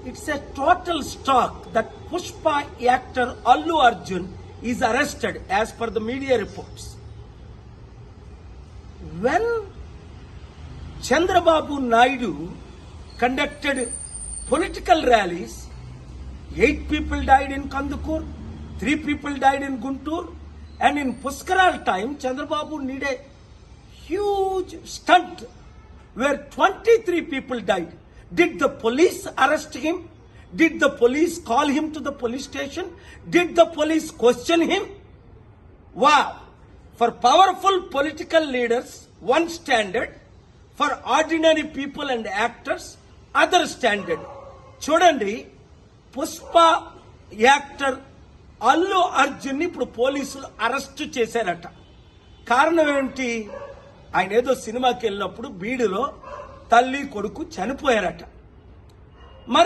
It's a total shock that Pushpa actor Allu Arjun is arrested as per the media reports. When Chandrababu Naidu conducted political rallies, 8 people died in Kandukur, 3 people died in Guntur, and in Puskaral time, Chandrababu needed a huge stunt where 23 people died. Did the police arrest him? Did the police call him to the police station? Did the police question him? Wow! For powerful political leaders, one standard. For ordinary people and actors, other standard. చూడండి, Pushpa actor Allu Arjun ఇప్పుడు పోలీసులు arrest చేశారట. కారణం ఏంటి? ఆయన ఏదో సినిమాకి వెళ్ళినప్పుడు బీడులో తల్లి కొడుకు చనిపోయారట. మరి